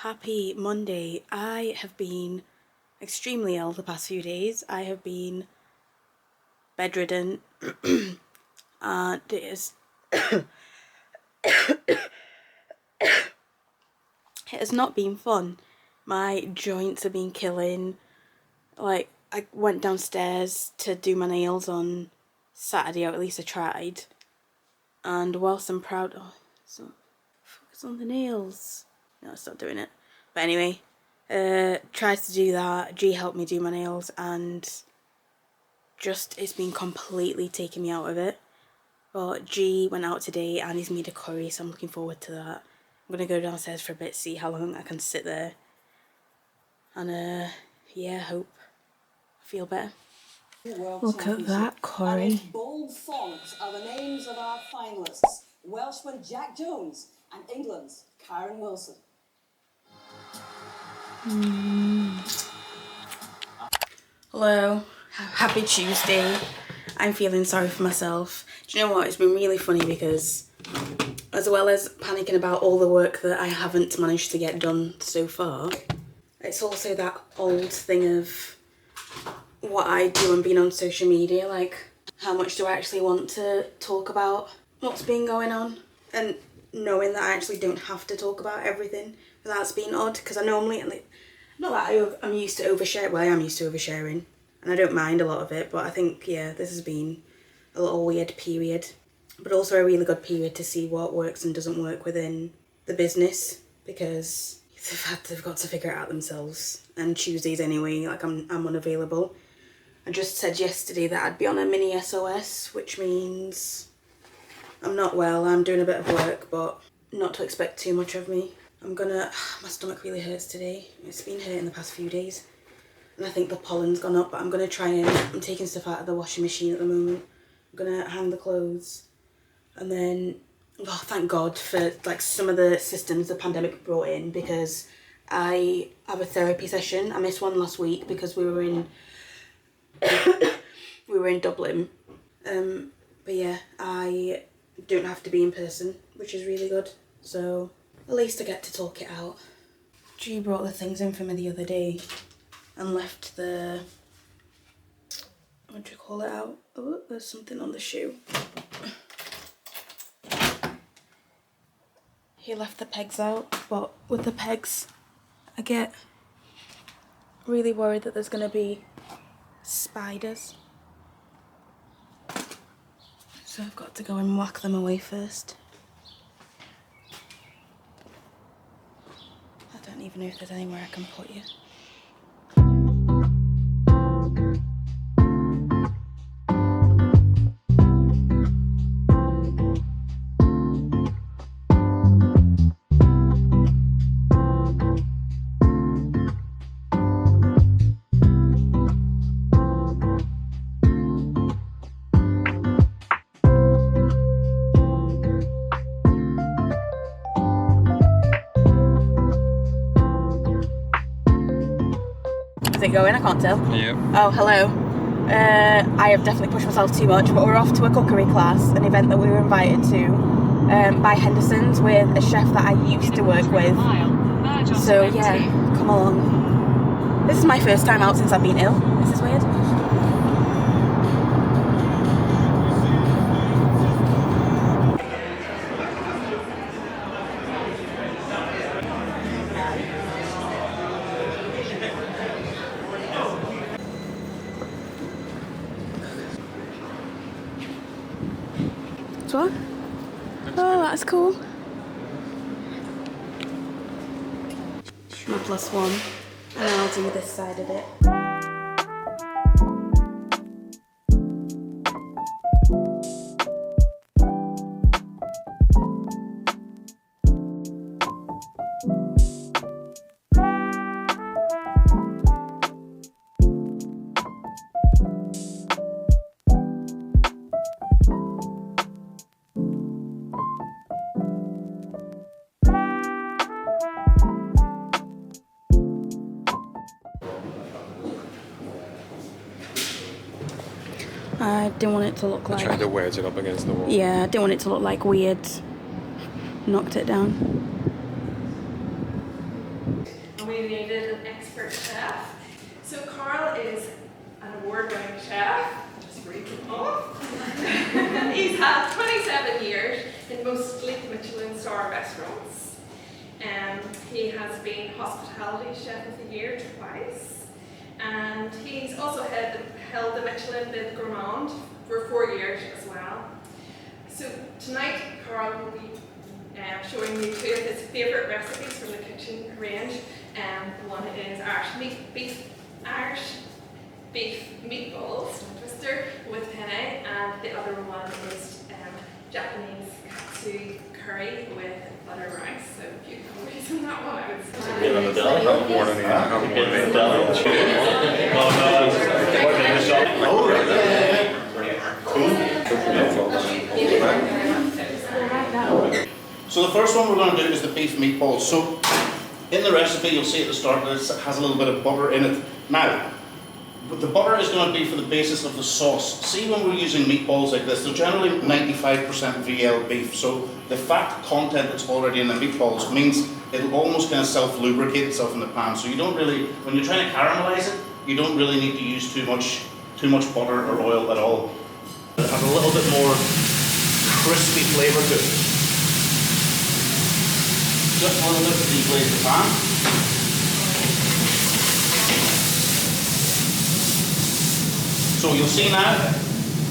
Happy Monday. I have been extremely ill the past few days. I have been bedridden and it is it has not been fun. My joints have been killing. Like, I went downstairs to do my nails on Saturday, or at least I tried. And whilst I'm proud, focus on the nails. No, it's not doing it. But anyway, tried to do that. G helped me do my nails, and just it's been completely taking me out of it. But G went out today and he's made a curry, so I'm looking forward to that. I'm gonna go downstairs for a bit, see how long I can sit there, and yeah, hope I feel better. Look at that curry. Bold fonts are the names of our finalists: Welshman Jack Jones and England's Karen Wilson. Hello, happy Tuesday. I'm feeling sorry for myself. Do you know what? It's been really funny because as well as panicking about all the work that I haven't managed to get done so far, it's also that old thing of what I do and being on social media, like how much do I actually want to talk about what's been going on, and knowing that I actually don't have to talk about everything without being odd, because I normally, like, not that I'm used to overshare, well I am used to oversharing and I don't mind a lot of it, but I think, yeah, this has been a little weird period, but also a really good period to see what works and doesn't work within the business, because they've got to figure it out themselves. And Tuesdays anyway, like I'm unavailable. I just said yesterday that I'd be on a mini SOS, which means I'm not well, I'm doing a bit of work, but not to expect too much of me. My stomach really hurts today. It's been hurting the past few days. And I think the pollen's gone up, but I'm gonna try and, I'm taking stuff out of the washing machine at the moment. I'm gonna hang the clothes. And then, oh, thank God for like some of the systems the pandemic brought in, because I have a therapy session. I missed one last week because we were in Dublin. But yeah, I don't have to be in person, which is really good. So at least I get to talk it out. G brought the things in for me the other day and left the, what do you call it, out? Oh, there's something on the shoe. He left the pegs out, but with the pegs, I get really worried that there's gonna be spiders. So I've got to go and whack them away first. I don't even know if there's anywhere I can put you. Is it going? I can't tell. Yep. Oh, hello. I have definitely pushed myself too much, but we're off to a cookery class, an event that we were invited to by Henderson's with a chef that I used to work with. So yeah, come along. This is my first time out since I've been ill. This is weird. What? Oh, that's cool. My +1, and I'll do this side of it. I didn't want it to look like... Trying to wedge it up against the wall. Yeah, I didn't want it to look like weird. Knocked it down. we needed an expert chef. So Carl is an award-winning chef. Just read him off. He's had 27 years in mostly Michelin star restaurants. He has been Hospitality Chef of the Year twice. And he's also held the Michelin Bib Gourmand for 4 years as well. So tonight, Carl will be showing you 2 of his favourite recipes from the kitchen range. One is Irish beef meatballs, twister with penne, and the other one is Japanese katsu curry with butter rice. So if you have worries on that one, I would say. Get on the deli. Have more than that. Have more than Oh, so the first one we're going to do is the beef meatballs. So in the recipe you'll see at the start that it has a little bit of butter in it. Now, the butter is going to be for the basis of the sauce. See, when we're using meatballs like this, they're generally 95% VL beef. So the fat content that's already in the meatballs means it'll almost kind of self-lubricate itself in the pan. So you don't really, when you're trying to caramelize it, you don't really need to use too much butter or oil at all. It has a little bit more crispy flavour to it. Just a little bit to deglaze the pan. So you'll see now,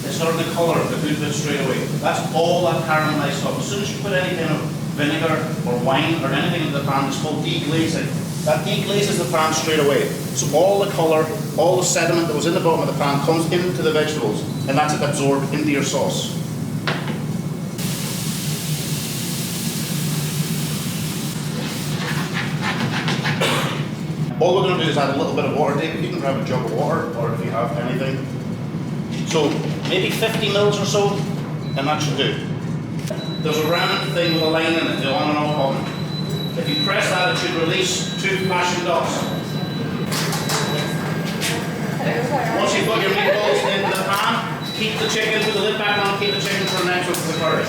it's starting to colour the good bit straight away. That's all that caramelised stuff. As soon as you put any kind of vinegar or wine or anything into the pan, it's called deglazing. That deglazes the pan straight away. So all the colour, all the sediment that was in the bottom of the pan comes into the vegetables, and that's absorbed into your sauce. All we're going to do is add a little bit of water. David, you can grab a jug of water, or if you have anything. So maybe 50 mils or so, and that should do. There's a round thing with a line in it, the on and off button. If you press that, it should release 2 flashing dots. Once you've got your meatballs into the pan, keep the chicken, put the lid back on, keep the chicken for the next one for the curry.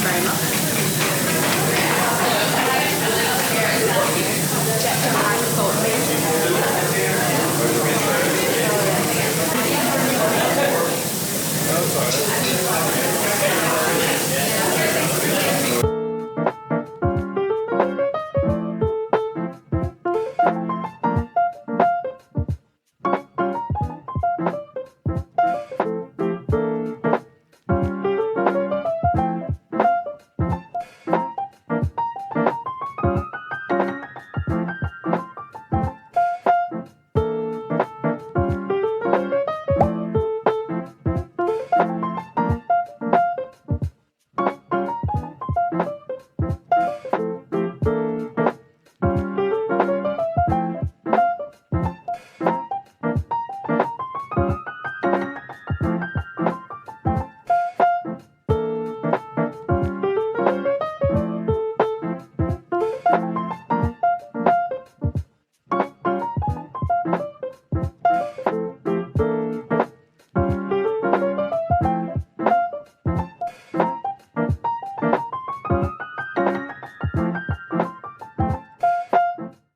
Very much.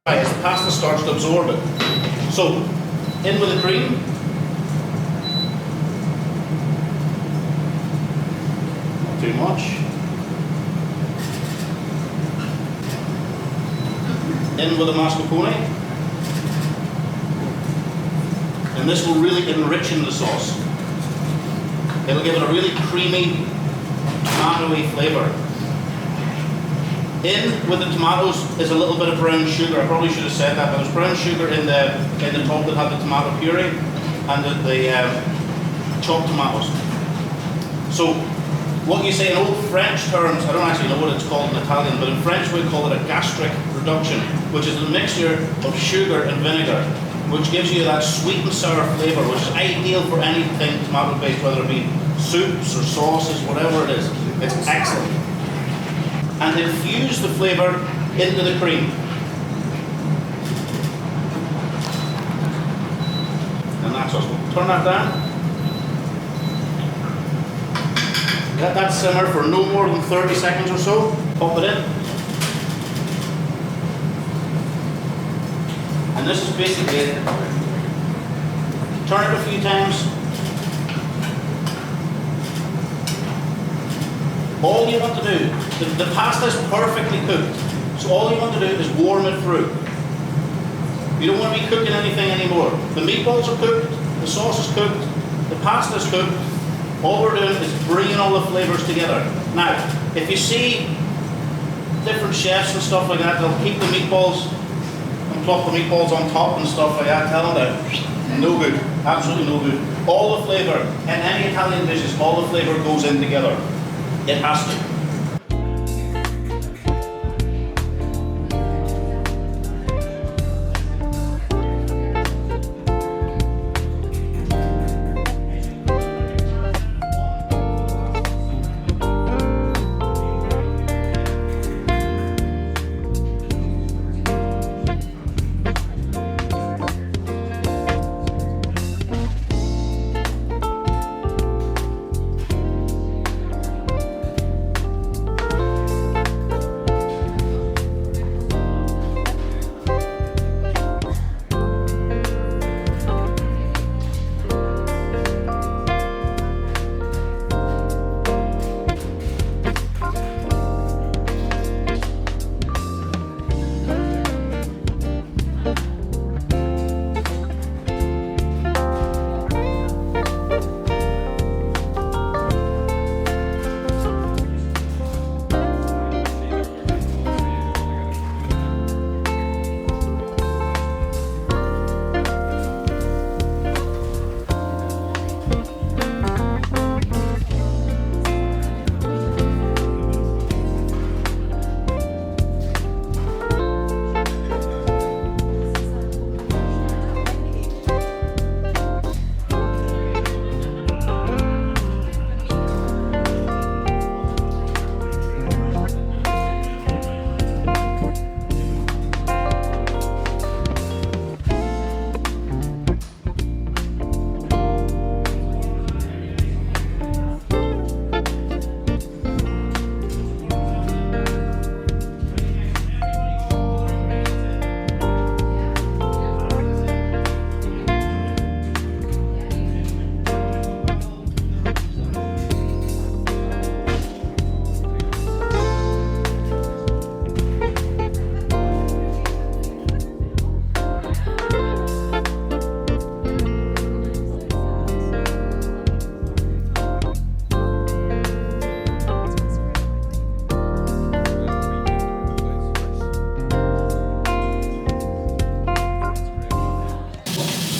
As the pasta starts to absorb it. So, in with the cream. Not too much. In with the mascarpone. And this will really enrich the sauce. It'll give it a really creamy, tomatoey flavour. In with the tomatoes is a little bit of brown sugar. I probably should have said that, but there's brown sugar in the top that had the tomato puree and the chopped tomatoes. So what you say in old French terms, I don't actually know what it's called in Italian, but in French we call it a gastric reduction, which is a mixture of sugar and vinegar, which gives you that sweet and sour flavour, which is ideal for anything tomato based, whether it be soups or sauces, whatever it is. It's excellent. And infuse the flavour into the cream. And that's us. Turn that down. Let that simmer for no more than 30 seconds or so. Pop it in. And this is basically it. Turn it a few times. All you want to do, the pasta is perfectly cooked, so all you want to do is warm it through. You don't want to be cooking anything anymore. The meatballs are cooked, the sauce is cooked, the pasta is cooked. All we're doing is bringing all the flavors together. Now, if you see different chefs and stuff like that, they'll keep the meatballs and plop the meatballs on top and stuff like that. Tell them that. No good. Absolutely no good. All the flavor, in any Italian dishes, all the flavor goes in together. It has to.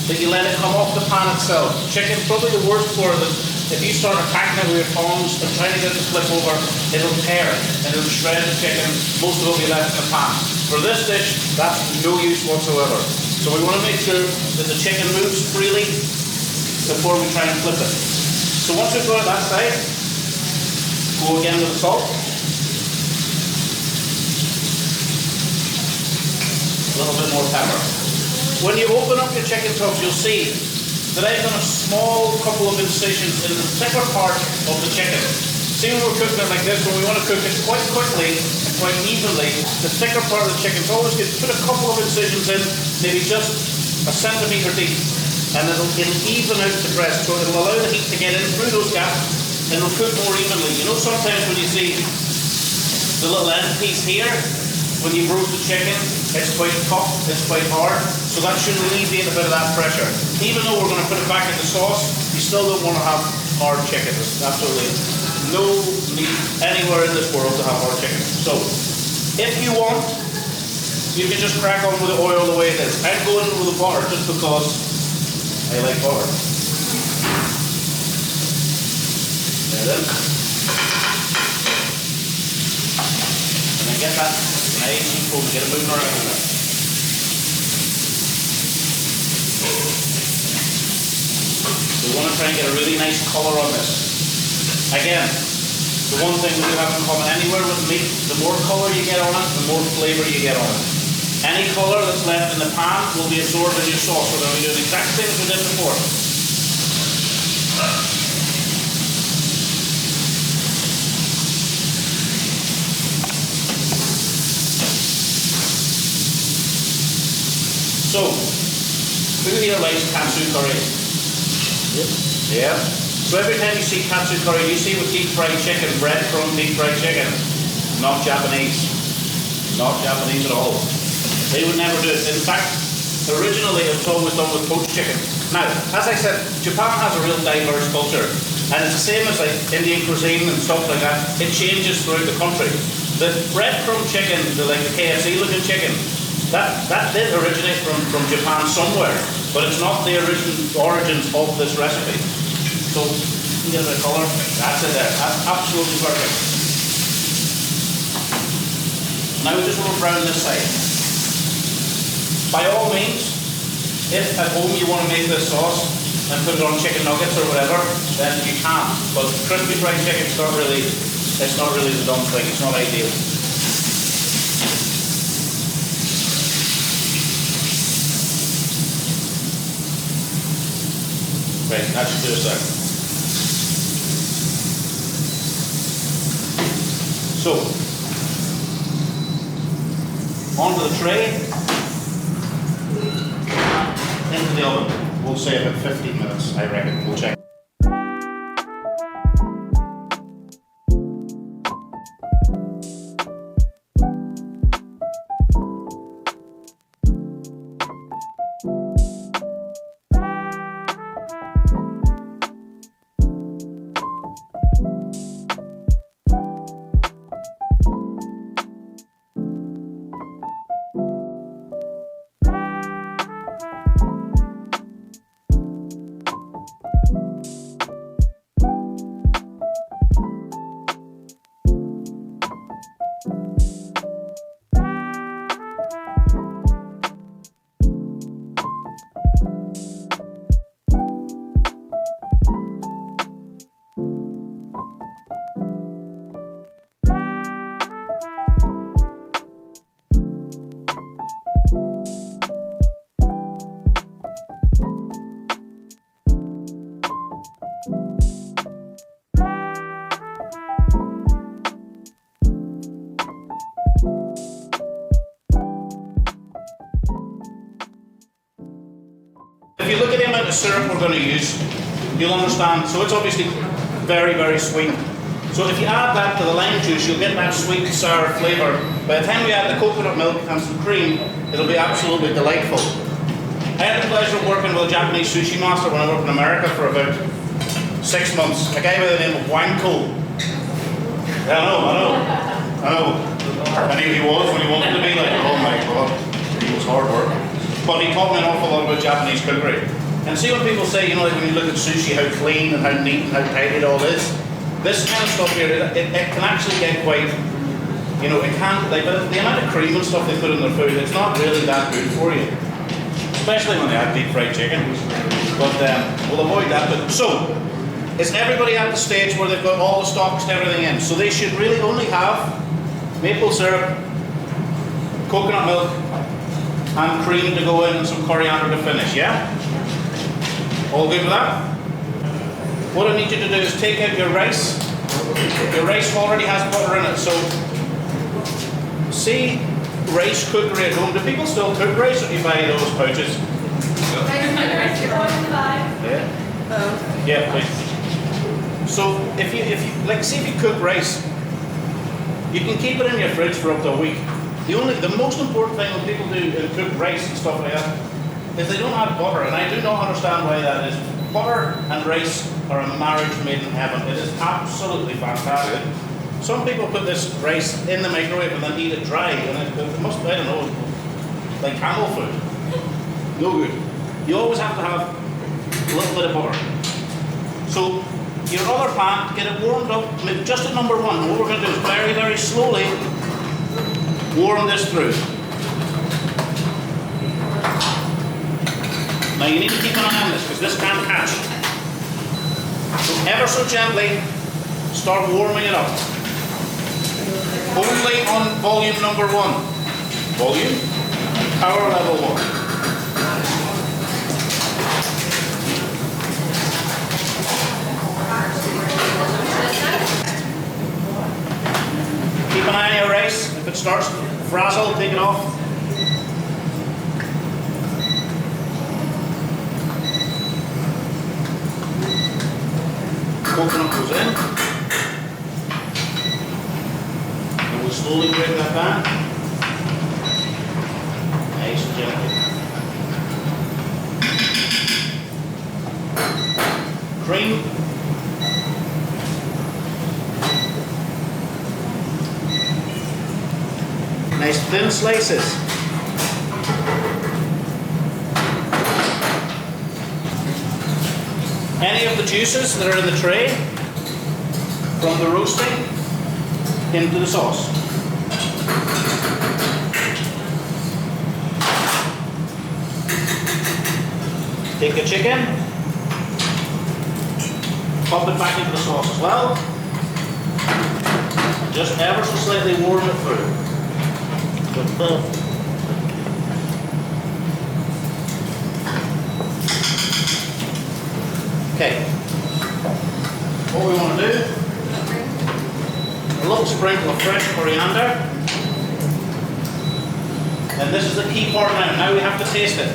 That you let it come off the pan itself. Chicken's probably the worst for it. If you start attacking it with your tongs and trying to get it to flip over, it'll tear and it'll shred the chicken. Most of it will be left in the pan. For this dish, that's no use whatsoever. So we want to make sure that the chicken moves freely before we try and flip it. So once we've got it that side, go again with the salt. A little bit more pepper. When you open up your chicken tubs, you'll see that I've done a small couple of incisions in the thicker part of the chicken. See, when we're cooking it like this, when we want to cook it quite quickly and quite evenly, the thicker part of the chicken, so always just put a couple of incisions in, maybe just a centimetre deep, and it'll even out the breast, so it'll allow the heat to get in through those gaps and it'll cook more evenly. You know, sometimes when you see the little end piece here, when you roast the chicken, it's quite tough, it's quite hard, so that should alleviate a bit of that pressure. Even though we're going to put it back in the sauce, you still don't want to have hard chicken. There's absolutely no need anywhere in this world to have hard chicken. So, if you want, you can just crack on with the oil the way it is. I'm going with the butter just because I like butter. There it is. And then get that nice and cool, get it moving around in there. We want to try and get a really nice colour on this. Again, the one thing we do have in common anywhere with meat, the more colour you get on it, the more flavour you get on it. Any colour that's left in the pan will be absorbed in your sauce, so then we do the exact same as we did before. So, who here likes katsu curry? Yeah. So every time you see katsu curry, you see with deep fried chicken, breadcrumb deep fried chicken. Not Japanese. Not Japanese at all. They would never do it. In fact, originally it was always done with poached chicken. Now, as I said, Japan has a real diverse culture. And it's the same as like Indian cuisine and stuff like that. It changes throughout the country. The breadcrumb chicken, the KFC looking chicken, that did originate from Japan somewhere, but it's not the origins of this recipe. So, you get a bit of colour. That's it there. That's absolutely perfect. Now we just want to brown this side. By all means, if at home you want to make this sauce and put it on chicken nuggets or whatever, then you can. But crispy fried chicken, it's not really the done thing. It's not ideal. Right, that should do us there. So, onto the tray, into the oven. We'll say about 15 minutes, I reckon. We'll check. If you look at the amount of syrup we're going to use, you'll understand. So it's obviously very, very sweet. So if you add that to the lime juice, you'll get that sweet, sour flavour. By the time we add the coconut milk and some cream, it'll be absolutely delightful. I had the pleasure of working with a Japanese sushi master when I worked in America for about 6 months. A guy by the name of Wanko. Yeah, I know. And he was when he wanted to be like, oh my god, he was hard work. But he taught me an awful lot about Japanese cookery. And see when people say, you know, like when you look at sushi, how clean and how neat and how tidy it all is. This kind of stuff here, it can actually get quite, you know, it can, like the amount of cream and stuff they put in their food, it's not really that good for you. Especially when they have deep fried chicken. But we'll avoid that. But so, is everybody at the stage where they've got all the stocks and everything in? So they should really only have maple syrup, coconut milk, and cream to go in and some coriander to finish, yeah? All good with that? What I need you to do is take out your rice. Your rice already has butter in it, so see rice cookery at home. Do people still cook rice or do you buy those pouches? Yeah? Yeah, please. So if you like, see if you cook rice, you can keep it in your fridge for up to a week. The most important thing when people do cook rice and stuff like that is they don't add butter, and I do not understand why that is. Butter and rice are a marriage made in heaven. It is absolutely fantastic. Some people put this rice in the microwave and then eat it dry, and it must, I don't know, like camel food. No good. You always have to have a little bit of butter. So your other pan, get it warmed up just at number 1. What we're going to do is very, very slowly warm this through. Now you need to keep an eye on this because this can catch. So ever so gently start warming it up. Only on volume number 1. Volume, power level 1. Keep an eye on your rice. If it starts to frazzle, take it off. coconut goes in. And we'll slowly break that down. Nice and gently. Cream. Nice thin slices. Any of the juices that are in the tray from the roasting into the sauce. Take the chicken, pop it back into the sauce as well, and just ever so slightly warm it through. Okay, what we want to do, a little sprinkle of fresh coriander, and this is the key part now we have to taste it.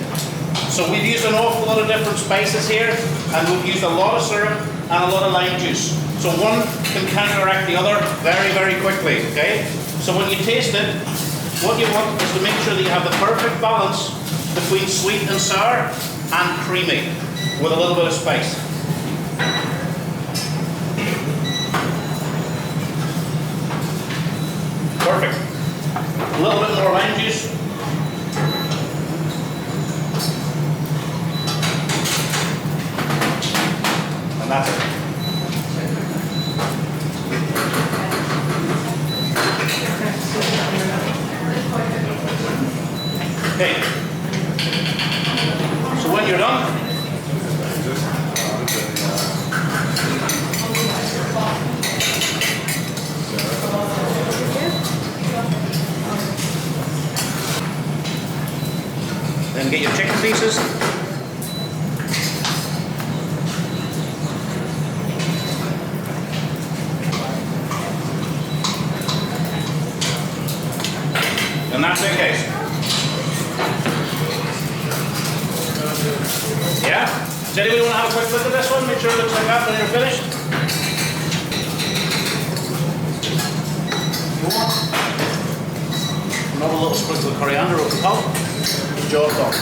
So we've used an awful lot of different spices here, and we've used a lot of syrup and a lot of lime juice. So one can counteract the other very, very quickly, okay? So when you taste it, what you want is to make sure that you have the perfect balance between sweet and sour and creamy with a little bit of spice. Perfect. A little bit more lime juice. And that's it. Okay. So when you're done, then get your chicken pieces. And that's it, guys. Yeah? Does anybody want to have a quick look at this one? Make sure it looks like that when you're finished. Another little sprinkle of coriander over the top. Job done.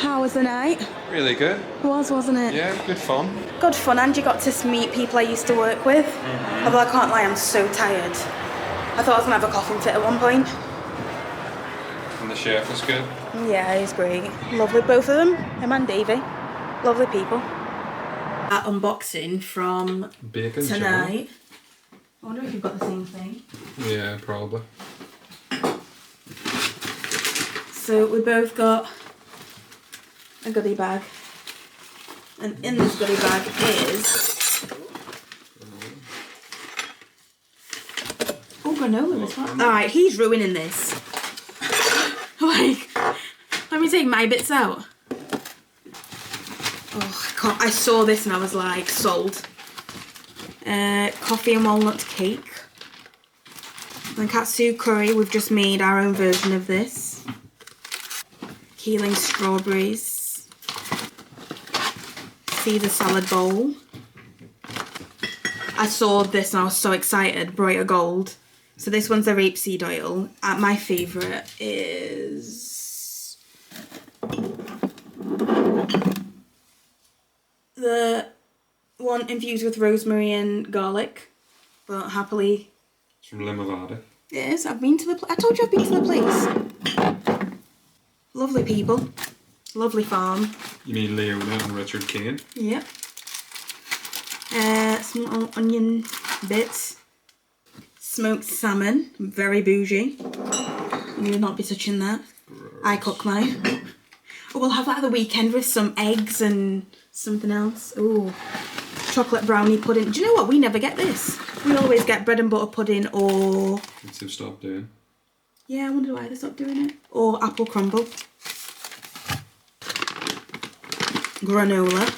How was the night? Really good. It was, wasn't it? Yeah, good fun. Good fun, and you got to meet people I used to work with. Although I can't lie, I'm so tired. I thought I was gonna have a coffin fit at one point. And the chef is good. Yeah, he's great. Lovely, both of them. Him and Davey. Lovely people. That unboxing from Bacon tonight. I wonder if you've got the same thing. Yeah, probably. So we both got a goodie bag. And in this goodie bag is... oh, granola as well. Alright, he's ruining this. Like, let me take my bits out. Oh, I can't. I saw this and I was like, sold. Coffee and walnut cake. And katsu curry, we've just made our own version of this. Keeling strawberries. Caesar salad bowl. I saw this and I was so excited. Brighter gold. So this one's a rapeseed oil. My favourite is the one infused with rosemary and garlic. But happily, It's from Limavady. it is. I've been to the. I told you I've been to the place. Lovely people. Lovely farm. You mean Leona and Richard Kane? Yep. Some onion bits. Smoked salmon. Very bougie. You will not be touching that. I cook mine. Oh, we'll have that at the weekend with some eggs and something else. Ooh. Chocolate brownie pudding. Do you know what? We never get this. We always get bread and butter pudding or... What's they've stopped doing? yeah, I wonder why they stopped doing it. Or apple crumble. Granola.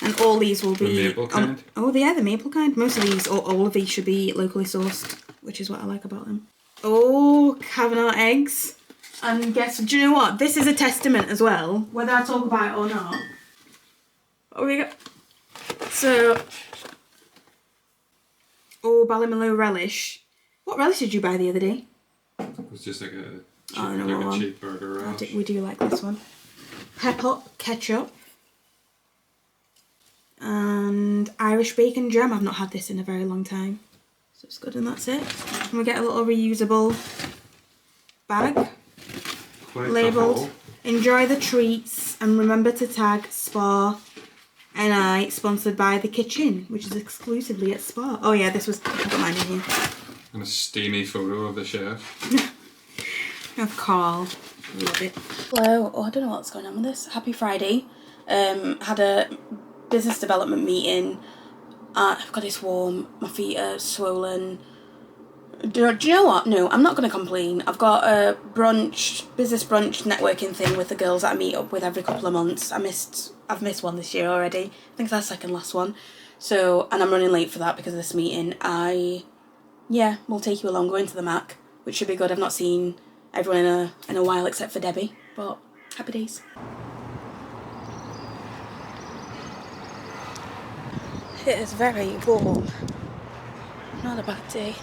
And all these will be... The maple kind? Oh, yeah, the maple kind. Most of these, or all of these, should be locally sourced, which is what I like about them. Oh, Kavanaugh eggs. And guess, do you know what? This is a testament as well, whether I talk about it or not. Oh, we go. So... oh, Ballymaloe relish. What relish did you buy the other day? It was just like a cheap, Oh, no, like a one. cheap burger relish. We do like this one. Pepper, ketchup. And Irish bacon jam. I've not had this in a very long time. So it's good and that's it. And we get a little reusable bag. Quite Labelled. the haul. Enjoy the treats and remember to tag SPAR NI, sponsored by The Kitchen, which is exclusively at SPAR. Oh yeah, this was... I've got mine in here. And a steamy photo of the chef. Of Carl. Love it. Hello. Oh, I don't know what's going on with this. Happy Friday. Had a business development meeting. I've got this warm. My feet are swollen. Do you know what? No, I'm not going to complain. I've got a business brunch networking thing with the girls that I meet up with every couple of months. I've missed one this year already. I think it's our second last one. So, and I'm running late for that because of this meeting. Yeah, we'll take you along. Going to the Mac, which should be good. I've not seen everyone in a while except for Debbie, but happy days. It is very warm. Not a bad day.